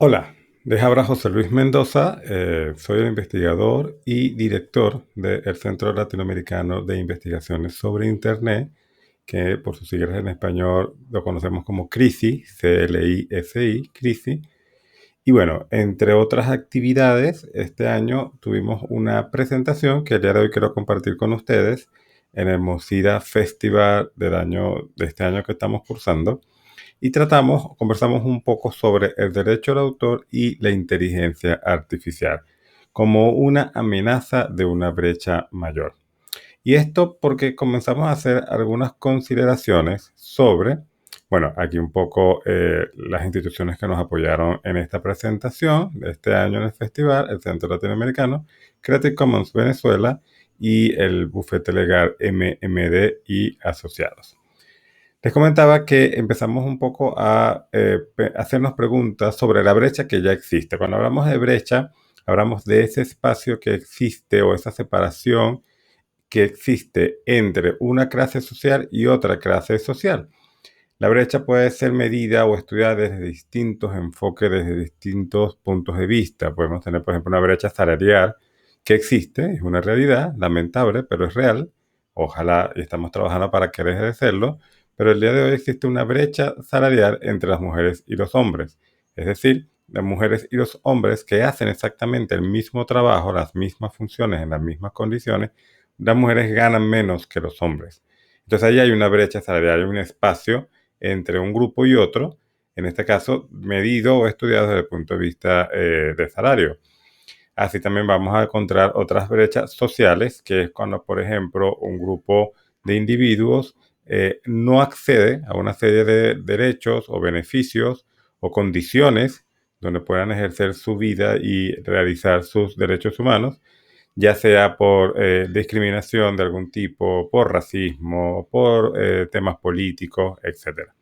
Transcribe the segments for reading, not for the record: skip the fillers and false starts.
Hola, les habla José Luis Mendoza, soy el investigador y director del Centro Latinoamericano de Investigaciones sobre Internet, que por sus siglas en español lo conocemos como CRISI, CLISI, CRISI. Y bueno, entre otras actividades, este año tuvimos una presentación que el día de hoy quiero compartir con ustedes en el Mozilla Festival de este año que estamos cursando. Y conversamos un poco sobre el derecho al autor y la inteligencia artificial como una amenaza de una brecha mayor. Y esto porque comenzamos a hacer algunas consideraciones sobre, bueno, aquí un poco las instituciones que nos apoyaron en esta presentación de este año en el festival, el Centro Latinoamericano, Creative Commons Venezuela y el bufete legal MMD y Asociados. Les comentaba que empezamos un poco a hacernos preguntas sobre la brecha que ya existe. Cuando hablamos de brecha, hablamos de ese espacio que existe o esa separación que existe entre una clase social y otra clase social. La brecha puede ser medida o estudiada desde distintos enfoques, desde distintos puntos de vista. Podemos tener, por ejemplo, una brecha salarial que existe, es una realidad, lamentable, pero es real. Ojalá y estamos trabajando para que deje de serlo, pero el día de hoy existe una brecha salarial entre las mujeres y los hombres. Es decir, las mujeres y los hombres que hacen exactamente el mismo trabajo, las mismas funciones, en las mismas condiciones, las mujeres ganan menos que los hombres. Entonces ahí hay una brecha salarial, hay un espacio entre un grupo y otro, en este caso medido o estudiado desde el punto de vista de salario. Así también vamos a encontrar otras brechas sociales, que es cuando, por ejemplo, un grupo de individuos no accede a una serie de derechos o beneficios o condiciones donde puedan ejercer su vida y realizar sus derechos humanos, ya sea por discriminación de algún tipo, por racismo, por temas políticos, etcétera.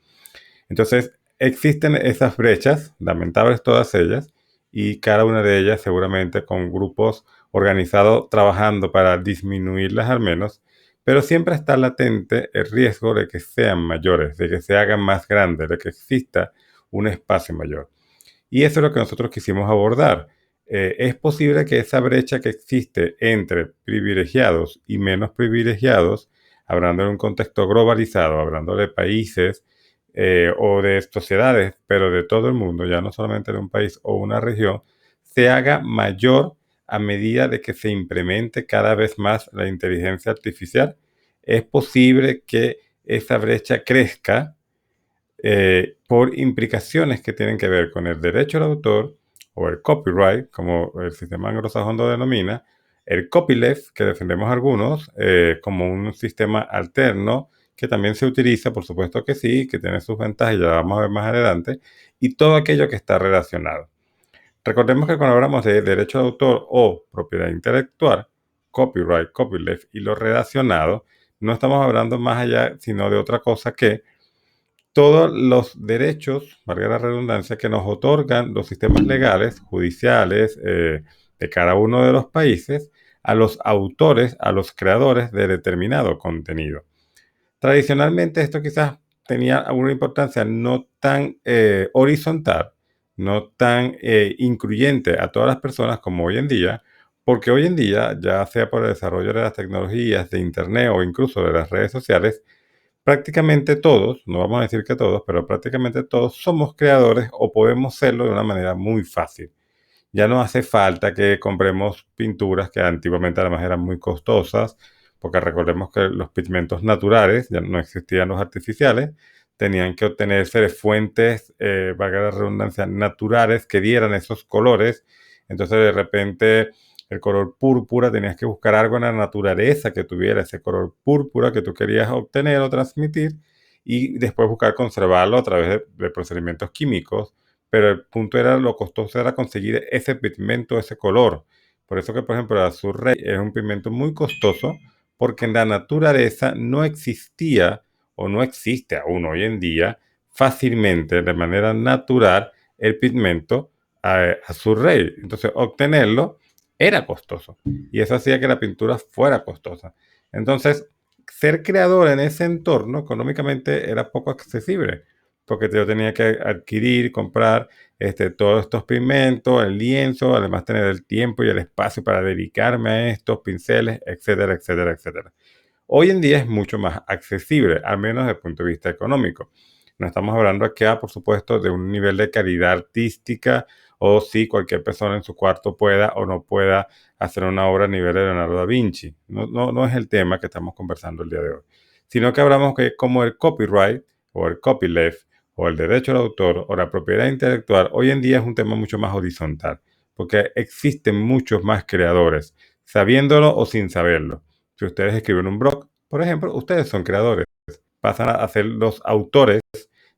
Entonces, existen esas brechas, lamentables todas ellas, y cada una de ellas seguramente con grupos organizados trabajando para disminuirlas al menos, pero siempre está latente el riesgo de que sean mayores, de que se hagan más grandes, de que exista un espacio mayor. Y eso es lo que nosotros quisimos abordar. Es posible que esa brecha que existe entre privilegiados y menos privilegiados, hablando en un contexto globalizado, hablando de países o de sociedades, pero de todo el mundo, ya no solamente de un país o una región, se haga mayor a medida de que se implemente cada vez más la inteligencia artificial. Es posible que esa brecha crezca por implicaciones que tienen que ver con el derecho al autor o el copyright, como el sistema anglosajón lo denomina, el copyleft, que defendemos algunos, como un sistema alterno que también se utiliza, por supuesto que sí, que tiene sus ventajas y ya vamos a ver más adelante, y todo aquello que está relacionado. Recordemos que cuando hablamos de derecho de autor o propiedad intelectual, copyright, copyleft y lo relacionado, no estamos hablando más allá sino de otra cosa que todos los derechos, valga la redundancia, que nos otorgan los sistemas legales, judiciales, de cada uno de los países a los autores, a los creadores de determinado contenido. Tradicionalmente esto quizás tenía alguna importancia no tan horizontal, no tan incluyente a todas las personas como hoy en día, porque hoy en día, ya sea por el desarrollo de las tecnologías, de Internet o incluso de las redes sociales, prácticamente todos, no vamos a decir que todos, pero prácticamente todos somos creadores o podemos serlo de una manera muy fácil. Ya no hace falta que compremos pinturas que antiguamente además eran muy costosas, porque recordemos que los pigmentos naturales, ya no existían los artificiales, tenían que obtenerse de fuentes, valga la redundancia, naturales que dieran esos colores. Entonces de repente el color púrpura tenías que buscar algo en la naturaleza que tuviera ese color púrpura que tú querías obtener o transmitir y después buscar conservarlo a través de procedimientos químicos, pero el punto era lo costoso era conseguir ese pigmento, ese color. Por eso que, por ejemplo, el azul rey es un pigmento muy costoso porque en la naturaleza no existía o no existe aún hoy en día fácilmente, de manera natural, el pigmento azul rey. Entonces, obtenerlo era costoso y eso hacía que la pintura fuera costosa. Entonces, ser creador en ese entorno económicamente era poco accesible porque yo tenía que adquirir, comprar todos estos pigmentos, el lienzo, además tener el tiempo y el espacio para dedicarme a estos pinceles, etcétera, etcétera, etcétera. Hoy en día es mucho más accesible, al menos desde el punto de vista económico. No estamos hablando acá, por supuesto, de un nivel de calidad artística o si cualquier persona en su cuarto pueda o no pueda hacer una obra a nivel de Leonardo da Vinci. No es el tema que estamos conversando el día de hoy, sino que hablamos que como el copyright o el copyleft o el derecho al autor o la propiedad intelectual hoy en día es un tema mucho más horizontal, porque existen muchos más creadores, sabiéndolo o sin saberlo. Si ustedes escriben un blog, por ejemplo, ustedes son creadores, pasan a ser los autores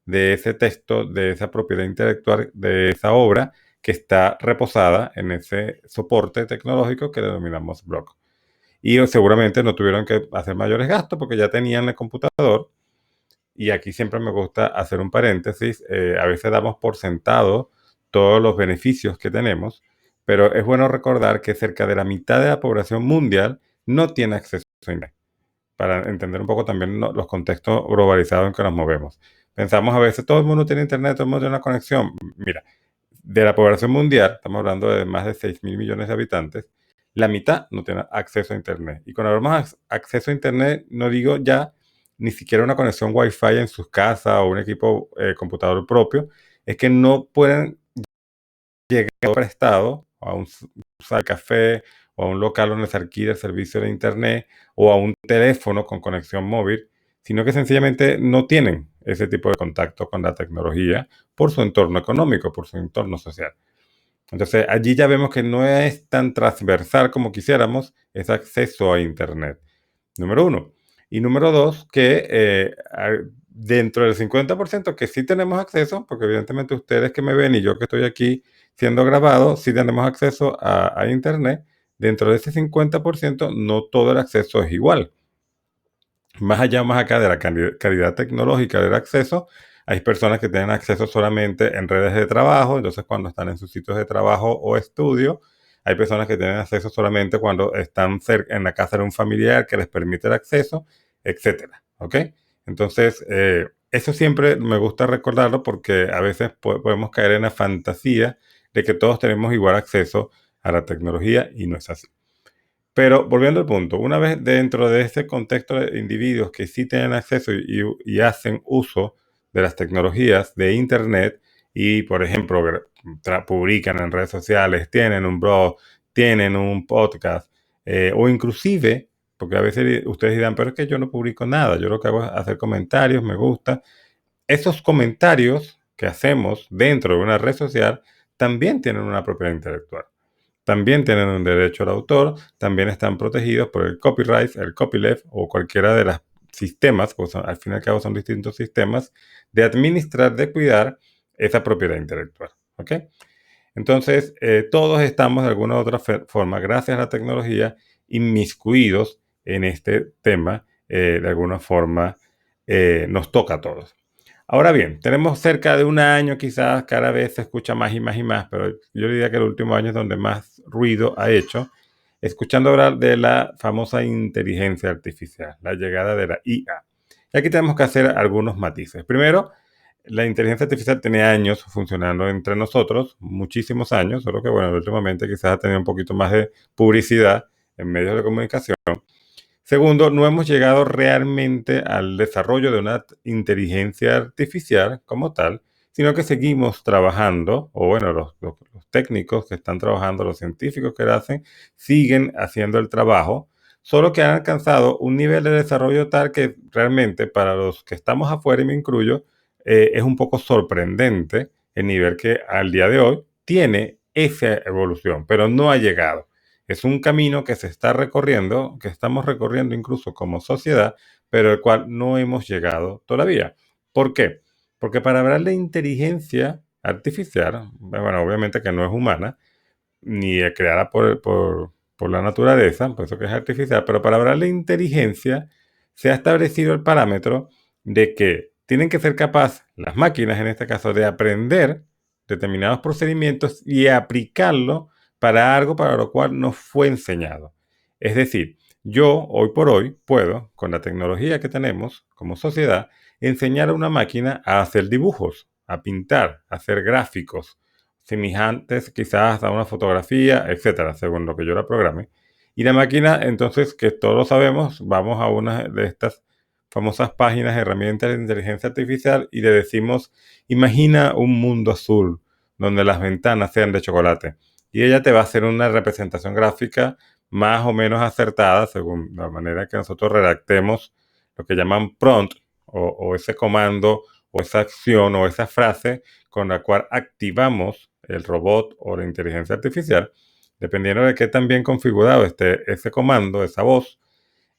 de ese texto, de esa propiedad intelectual, de esa obra que está reposada en ese soporte tecnológico que denominamos blog. Y seguramente no tuvieron que hacer mayores gastos porque ya tenían el computador. Y aquí siempre me gusta hacer un paréntesis. A veces damos por sentado todos los beneficios que tenemos, pero es bueno recordar que cerca de la mitad de la población mundial no tiene acceso a Internet, para entender un poco también los contextos globalizados en que nos movemos. Pensamos a veces, todo el mundo tiene Internet, todo el mundo tiene una conexión. Mira, de la población mundial, estamos hablando de más de 6 mil millones de habitantes, la mitad no tiene acceso a Internet. Y cuando hablamos de acceso a Internet, no digo ya ni siquiera una conexión Wi-Fi en sus casas o un equipo computador propio, es que no pueden llegar prestado a un café o a un local donde se alquila el servicio de Internet o a un teléfono con conexión móvil, sino que sencillamente no tienen ese tipo de contacto con la tecnología por su entorno económico, por su entorno social. Entonces, allí ya vemos que no es tan transversal como quisiéramos ese acceso a Internet. Número uno. Y número dos, que dentro del 50% que sí tenemos acceso, porque evidentemente ustedes que me ven y yo que estoy aquí siendo grabado, sí tenemos acceso a Internet. Dentro de ese 50%, no todo el acceso es igual. Más allá, más acá de la calidad tecnológica del acceso, hay personas que tienen acceso solamente en redes de trabajo, entonces cuando están en sus sitios de trabajo o estudio, hay personas que tienen acceso solamente cuando están en la casa de un familiar que les permite el acceso, etcétera. ¿Ok? Entonces, eso siempre me gusta recordarlo porque a veces podemos caer en la fantasía de que todos tenemos igual acceso a la tecnología y no es así. Pero volviendo al punto, una vez dentro de este contexto de individuos que sí tienen acceso y hacen uso de las tecnologías de Internet y, por ejemplo, publican en redes sociales, tienen un blog, tienen un podcast, o inclusive, porque a veces ustedes dirán, pero es que yo no publico nada, yo lo que hago es hacer comentarios, me gusta. Esos comentarios que hacemos dentro de una red social también tienen una propiedad intelectual. También tienen un derecho al autor, también están protegidos por el copyright, el copyleft o cualquiera de los sistemas, pues al fin y al cabo son distintos sistemas, de administrar, de cuidar esa propiedad intelectual. ¿Ok? Entonces, todos estamos de alguna u otra forma, gracias a la tecnología, inmiscuidos en este tema, de alguna forma nos toca a todos. Ahora bien, tenemos cerca de un año, quizás cada vez se escucha más y más y más, pero yo diría que el último año es donde más ruido ha hecho, escuchando hablar de la famosa inteligencia artificial, la llegada de la IA. Y aquí tenemos que hacer algunos matices. Primero, la inteligencia artificial tiene años funcionando entre nosotros, muchísimos años, solo que bueno, últimamente quizás ha tenido un poquito más de publicidad en medios de comunicación. Segundo, no hemos llegado realmente al desarrollo de una inteligencia artificial como tal, sino que seguimos trabajando, o bueno, los técnicos que están trabajando, los científicos que lo hacen, siguen haciendo el trabajo, solo que han alcanzado un nivel de desarrollo tal que realmente para los que estamos afuera, y me incluyo, es un poco sorprendente el nivel que al día de hoy tiene esa evolución, pero no ha llegado. Es un camino que se está recorriendo, que estamos recorriendo incluso como sociedad, pero el cual no hemos llegado todavía. ¿Por qué? Porque para hablar de inteligencia artificial, bueno, obviamente que no es humana, ni es creada por la naturaleza, por eso que es artificial, pero para hablar de inteligencia se ha establecido el parámetro de que tienen que ser capaces, las máquinas en este caso, de aprender determinados procedimientos y aplicarlo para algo para lo cual no fue enseñado. Es decir, yo hoy por hoy puedo, con la tecnología que tenemos como sociedad, enseñar a una máquina a hacer dibujos, a pintar, a hacer gráficos, semejantes quizás a una fotografía, etcétera, según lo que yo la programe. Y la máquina, entonces, que todos lo sabemos, vamos a una de estas famosas páginas, herramientas de inteligencia artificial, y le decimos, imagina un mundo azul donde las ventanas sean de chocolate. Y ella te va a hacer una representación gráfica más o menos acertada según la manera que nosotros redactemos lo que llaman prompt o ese comando o esa acción o esa frase con la cual activamos el robot o la inteligencia artificial. Dependiendo de qué tan bien configurado esté ese comando, esa voz,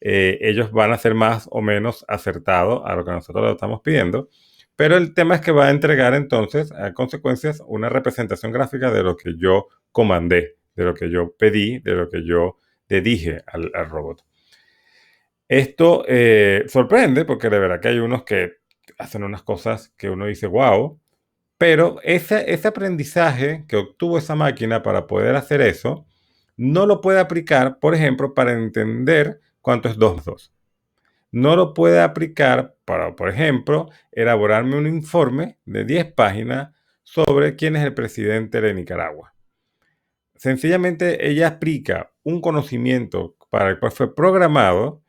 ellos van a ser más o menos acertados a lo que nosotros le estamos pidiendo. Pero el tema es que va a entregar entonces, a consecuencias, una representación gráfica de lo que yo comandé, de lo que yo pedí, de lo que yo le dije al robot. Esto sorprende porque de verdad que hay unos que hacen unas cosas que uno dice, wow, pero ese aprendizaje que obtuvo esa máquina para poder hacer eso, no lo puede aplicar, por ejemplo, para entender cuánto es 2 más 2. No lo puede aplicar para, por ejemplo, elaborarme un informe de 10 páginas sobre quién es el presidente de Nicaragua. Sencillamente ella aplica un conocimiento para el cual fue programado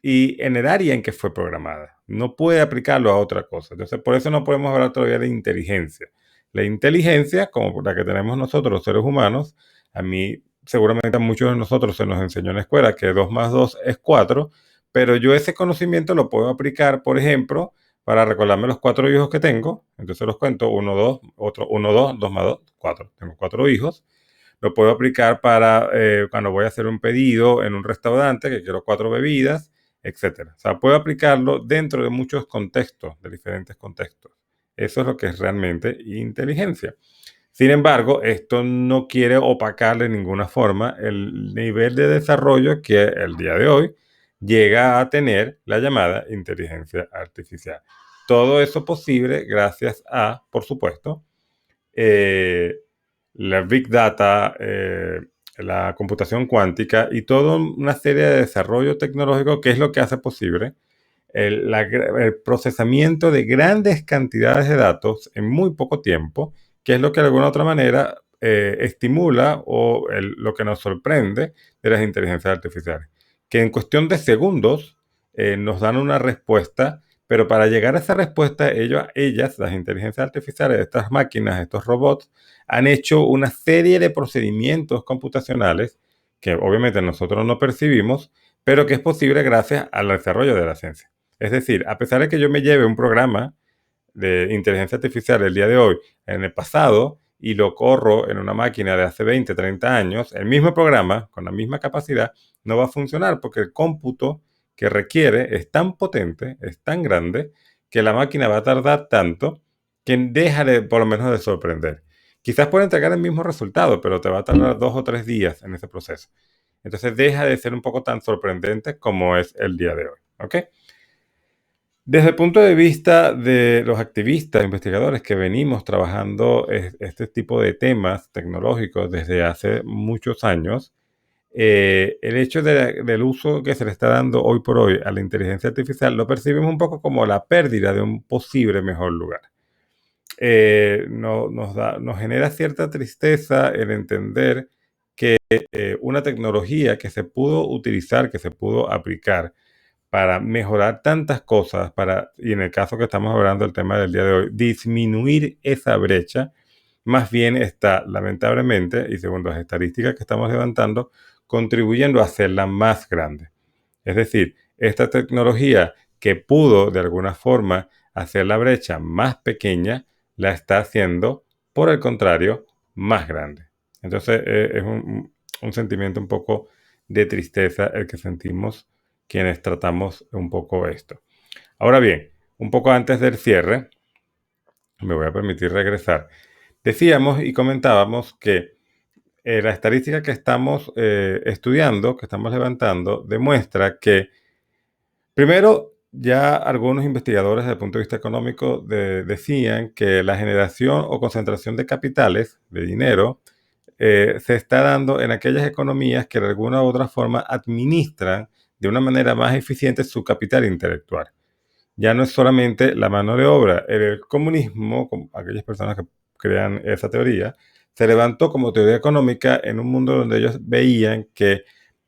y en el área en que fue programada. No puede aplicarlo a otra cosa. Entonces, por eso no podemos hablar todavía de inteligencia. La inteligencia, como la que tenemos nosotros los seres humanos, a mí seguramente a muchos de nosotros se nos enseñó en la escuela que 2 más 2 es 4, pero yo ese conocimiento lo puedo aplicar, por ejemplo, para recordarme los 4 hijos que tengo. Entonces los cuento, 1, 2, otro 1, 2, 2 más 2, 4. Tengo 4 hijos. Lo puedo aplicar para cuando voy a hacer un pedido en un restaurante que quiero 4 bebidas, etcétera. O sea, puedo aplicarlo dentro de muchos contextos, de diferentes contextos. Eso es lo que es realmente inteligencia. Sin embargo, esto no quiere opacar de ninguna forma el nivel de desarrollo que el día de hoy llega a tener la llamada inteligencia artificial. Todo eso posible gracias a, por supuesto, eh, la Big Data, la computación cuántica y toda una serie de desarrollo tecnológico que es lo que hace posible el procesamiento de grandes cantidades de datos en muy poco tiempo, que es lo que de alguna otra manera estimula o lo que nos sorprende de las inteligencias artificiales, que en cuestión de segundos nos dan una respuesta, pero para llegar a esa respuesta, ellas, las inteligencias artificiales, estas máquinas, estos robots, han hecho una serie de procedimientos computacionales que obviamente nosotros no percibimos, pero que es posible gracias al desarrollo de la ciencia. Es decir, a pesar de que yo me lleve un programa de inteligencia artificial el día de hoy en el pasado y lo corro en una máquina de hace 20, 30 años, el mismo programa con la misma capacidad no va a funcionar porque el cómputo que requiere es tan potente, es tan grande, que la máquina va a tardar tanto que deja de, por lo menos, de sorprender. Quizás puede entregar el mismo resultado, pero te va a tardar 2 o 3 días en ese proceso. Entonces deja de ser un poco tan sorprendente como es el día de hoy. ¿Ok? Desde el punto de vista de los activistas, investigadores que venimos trabajando este tipo de temas tecnológicos desde hace muchos años, el hecho del uso que se le está dando hoy por hoy a la inteligencia artificial lo percibimos un poco como la pérdida de un posible mejor lugar. Nos genera cierta tristeza el entender que una tecnología que se pudo utilizar, que se pudo aplicar para mejorar tantas cosas, y en el caso que estamos hablando del tema del día de hoy, disminuir esa brecha, más bien está, lamentablemente, y según las estadísticas que estamos levantando, contribuyendo a hacerla más grande. Es decir, esta tecnología que pudo de alguna forma hacer la brecha más pequeña, la está haciendo, por el contrario, más grande. Entonces es un sentimiento un poco de tristeza el que sentimos quienes tratamos un poco esto. Ahora bien, un poco antes del cierre, me voy a permitir regresar. Decíamos y comentábamos que la estadística que estamos estudiando, que estamos levantando, demuestra que, primero, ya algunos investigadores desde el punto de vista económico decían que la generación o concentración de capitales, de dinero, se está dando en aquellas economías que de alguna u otra forma administran de una manera más eficiente su capital intelectual. ya no es solamente la mano de obra. El comunismo, aquellas personas que crean esa teoría, se levantó como teoría económica en un mundo donde ellos veían que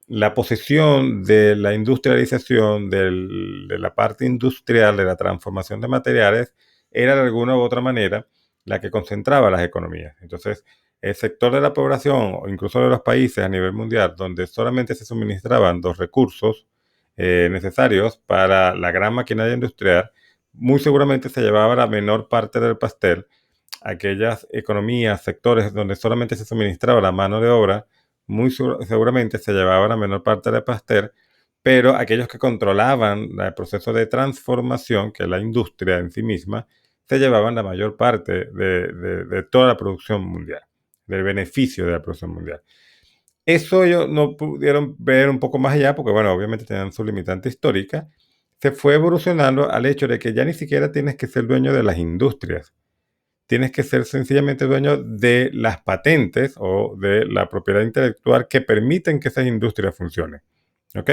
la posesión de la industrialización, de la parte industrial, de la transformación de materiales, era de alguna u otra manera la que concentraba las economías. Entonces, el sector de la población, o incluso de los países a nivel mundial, donde solamente se suministraban los recursos necesarios para la gran maquinaria industrial, muy seguramente se llevaba la menor parte del pastel. Aquellas economías, sectores donde solamente se suministraba la mano de obra, muy seguramente se llevaba la menor parte del pastel, pero aquellos que controlaban el proceso de transformación, que es la industria en sí misma, se llevaban la mayor parte de toda la producción mundial, del beneficio de la producción mundial. Eso ellos no pudieron ver un poco más allá, porque bueno, obviamente tenían su limitante histórica. Se fue evolucionando al hecho de que ya ni siquiera tienes que ser dueño de las industrias. Tienes que ser sencillamente dueño de las patentes o de la propiedad intelectual que permiten que esas industrias funcionen. ¿Ok?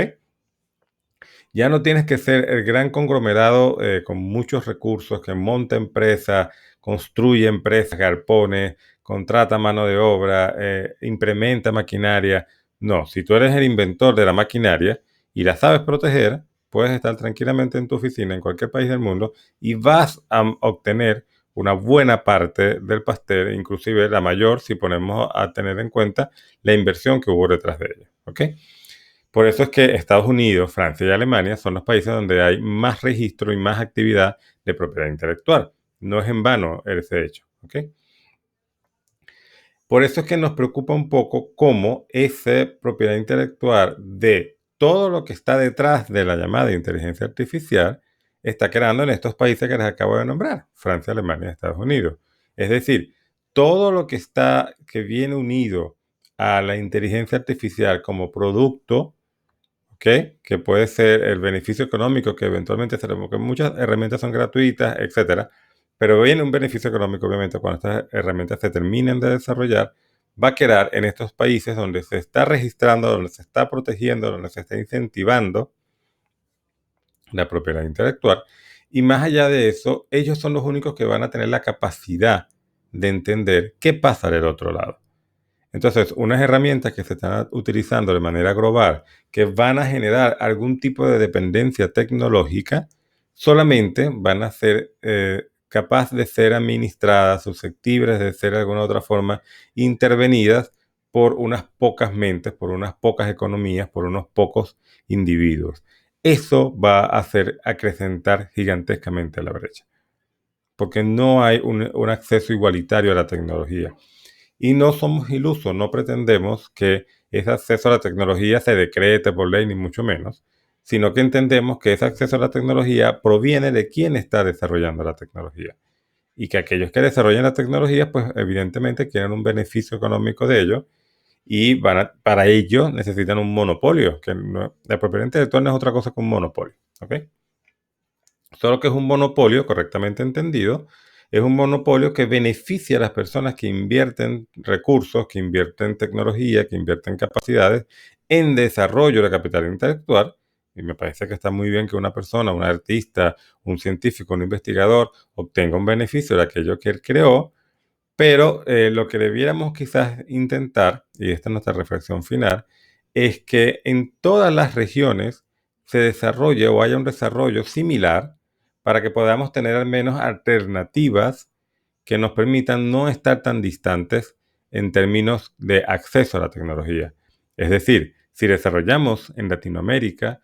Ya no tienes que ser el gran conglomerado con muchos recursos que monta empresas, construye empresas, galpones, contrata mano de obra, implementa maquinaria. No, si tú eres el inventor de la maquinaria y la sabes proteger, puedes estar tranquilamente en tu oficina en cualquier país del mundo y vas a obtener una buena parte del pastel, inclusive la mayor si ponemos a tener en cuenta la inversión que hubo detrás de ella. ¿Ok? Por eso es que Estados Unidos, Francia y Alemania son los países donde hay más registro y más actividad de propiedad intelectual. No es en vano ese hecho. ¿Ok? Por eso es que nos preocupa un poco cómo esa propiedad intelectual de todo lo que está detrás de la llamada inteligencia artificial está creando en estos países que les acabo de nombrar, Francia, Alemania y Estados Unidos. Es decir, todo lo que está, que viene unido a la inteligencia artificial como producto, ¿ok? Que puede ser el beneficio económico que eventualmente se le, porque muchas herramientas son gratuitas, etcétera, pero viene un beneficio económico obviamente cuando estas herramientas se terminen de desarrollar, va a quedar en estos países donde se está registrando, donde se está protegiendo, donde se está incentivando la propiedad intelectual. Y más allá de eso, ellos son los únicos que van a tener la capacidad de entender qué pasa del otro lado. Entonces, unas herramientas que se están utilizando de manera global, que van a generar algún tipo de dependencia tecnológica, solamente van a ser capaces de ser administradas, susceptibles de ser de alguna otra forma intervenidas por unas pocas mentes, por unas pocas economías, por unos pocos individuos. Eso va a hacer acrecentar gigantescamente la brecha, porque no hay un acceso igualitario a la tecnología. Y no somos ilusos, no pretendemos que ese acceso a la tecnología se decrete por ley, ni mucho menos, sino que entendemos que ese acceso a la tecnología proviene de quien está desarrollando la tecnología. Y que aquellos que desarrollan la tecnología, pues evidentemente quieren un beneficio económico de ello y para ello necesitan un monopolio, que la propiedad intelectual no es otra cosa que un monopolio. ¿Ok? Solo que es un monopolio, correctamente entendido, es un monopolio que beneficia a las personas que invierten recursos, que invierten tecnología, que invierten capacidades en desarrollo de capital intelectual. Y me parece que está muy bien que una persona, un artista, un científico, un investigador obtenga un beneficio de aquello que él creó, pero lo que debiéramos quizás intentar, y esta es nuestra reflexión final, es que en todas las regiones se desarrolle o haya un desarrollo similar para que podamos tener al menos alternativas que nos permitan no estar tan distantes en términos de acceso a la tecnología. Es decir, si desarrollamos en Latinoamérica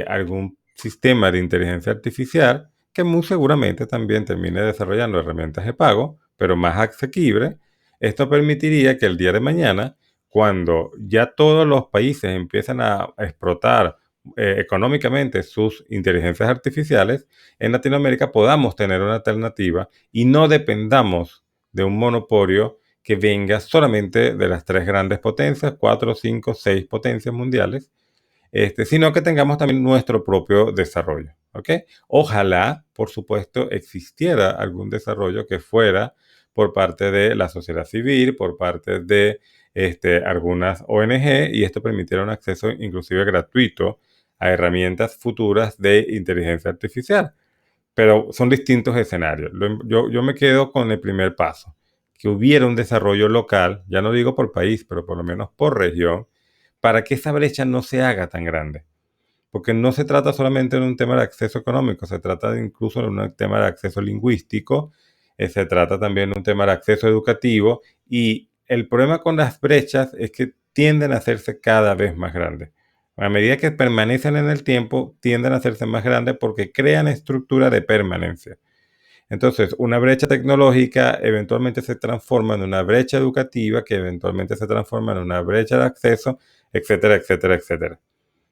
algún sistema de inteligencia artificial, que muy seguramente también termine desarrollando herramientas de pago, pero más asequible, esto permitiría que el día de mañana, cuando ya todos los países empiezan a explotar económicamente sus inteligencias artificiales, en Latinoamérica podamos tener una alternativa y no dependamos de un monopolio que venga solamente de las tres grandes potencias, 4, 5, 6 potencias mundiales, sino que tengamos también nuestro propio desarrollo. ¿Ok? Ojalá, por supuesto, existiera algún desarrollo que fuera por parte de la sociedad civil, por parte de algunas ONG, y esto permitiera un acceso inclusive gratuito a herramientas futuras de inteligencia artificial. pero son distintos escenarios. Yo me quedo con el primer paso, que hubiera un desarrollo local, ya no digo por país, pero por lo menos por región, para que esa brecha no se haga tan grande. Porque no se trata solamente de un tema de acceso económico, se trata incluso de un tema de acceso lingüístico, se trata también de un tema de acceso educativo, y el problema con las brechas es que tienden a hacerse cada vez más grandes. A medida que permanecen en el tiempo, tienden a hacerse más grandes porque crean estructura de permanencia. Entonces, una brecha tecnológica eventualmente se transforma en una brecha educativa, que eventualmente se transforma en una brecha de acceso, etcétera, etcétera, etcétera.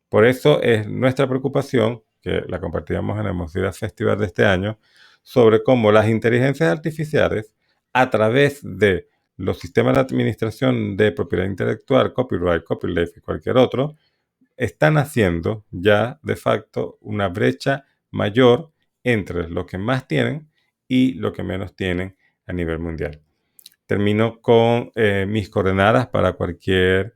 Por eso es nuestra preocupación, que la compartíamos en el Mozilla Festival de este año, sobre cómo las inteligencias artificiales, a través de los sistemas de administración de propiedad intelectual, copyright, copyleft y cualquier otro, están haciendo ya de facto una brecha mayor entre los que más tienen y los que menos tienen a nivel mundial. Termino con mis coordenadas para cualquier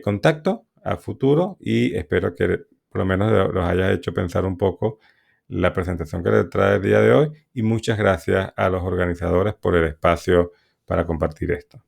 contacto a futuro, y espero que por lo menos los haya hecho pensar un poco la presentación que les trae el día de hoy, y muchas gracias a los organizadores por el espacio para compartir esto.